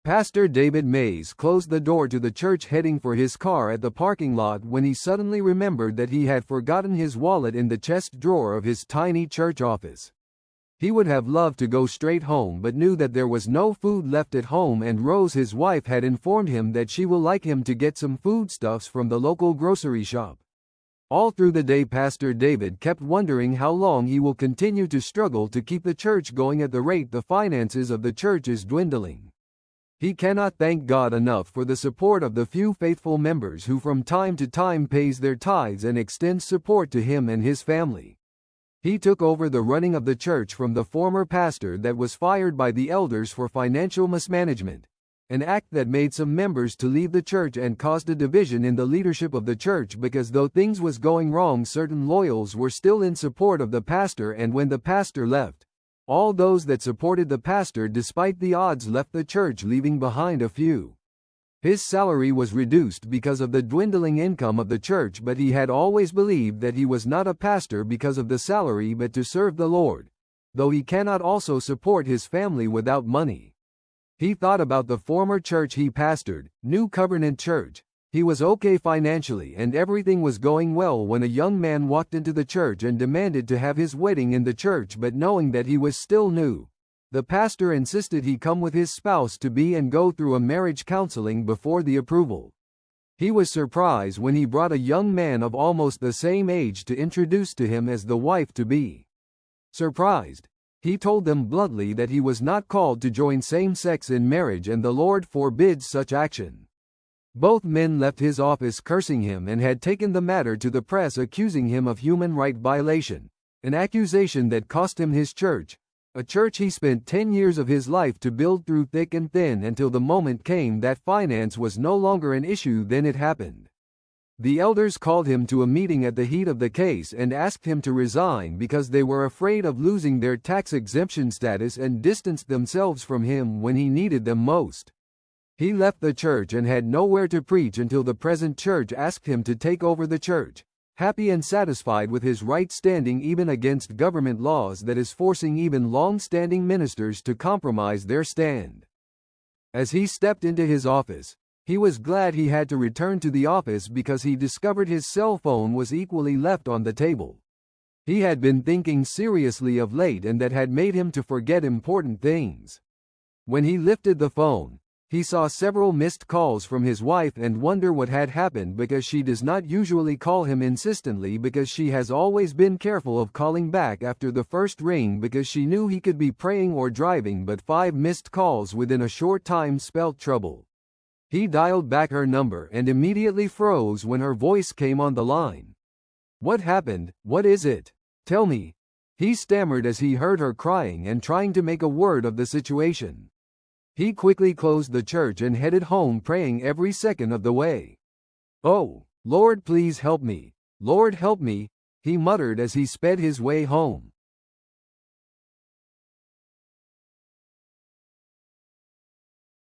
Pastor David Mays closed the door to the church heading for his car at the parking lot when he suddenly remembered that he had forgotten his wallet in the chest drawer of his tiny church office. He would have loved to go straight home but knew that there was no food left at home, and Rose, his wife, had informed him that she will like him to get some foodstuffs from the local grocery shop. All through the day Pastor David kept wondering how long he will continue to struggle to keep the church going at the rate the finances of the church is dwindling. He cannot thank God enough for the support of the few faithful members who from time to time pays their tithes and extends support to him and his family. He took over the running of the church from the former pastor that was fired by the elders for financial mismanagement, an act that made some members to leave the church and caused a division in the leadership of the church, because though things was going wrong, certain loyals were still in support of the pastor, and when the pastor left, all those that supported the pastor despite the odds left the church, leaving behind a few. His salary was reduced because of the dwindling income of the church, but he had always believed that he was not a pastor because of the salary but to serve the Lord, though he cannot also support his family without money. He thought about the former church he pastored, New Covenant Church. He was okay financially and everything was going well when a young man walked into the church and demanded to have his wedding in the church, but knowing that he was still new, the pastor insisted he come with his spouse-to-be and go through a marriage counseling before the approval. He was surprised when he brought a young man of almost the same age to introduce to him as the wife-to-be. Surprised, he told them bluntly that he was not called to join same-sex in marriage and the Lord forbids such action. Both men left his office cursing him and had taken the matter to the press, accusing him of human right violation, an accusation that cost him his church, a church he spent 10 years of his life to build through thick and thin, until the moment came that finance was no longer an issue. Then it happened. The elders called him to a meeting at the heat of the case and asked him to resign because they were afraid of losing their tax exemption status and distanced themselves from him when he needed them most. He left the church and had nowhere to preach until the present church asked him to take over the church, happy and satisfied with his right standing even against government laws that is forcing even long-standing ministers to compromise their stand. As he stepped into his office, he was glad he had to return to the office because he discovered his cell phone was equally left on the table. He had been thinking seriously of late, and that had made him to forget important things. When he lifted the phone, he saw several missed calls from his wife and wondered what had happened, because she does not usually call him insistently, because she has always been careful of calling back after the first ring because she knew he could be praying or driving. But 5 missed calls within a short time spelt trouble. He dialed back her number and immediately froze when her voice came on the line. "What happened? What is it? Tell me," he stammered as he heard her crying and trying to make a word of the situation. He quickly closed the church and headed home, praying every second of the way. "Oh, Lord, please help me. Lord, help me," he muttered as he sped his way home.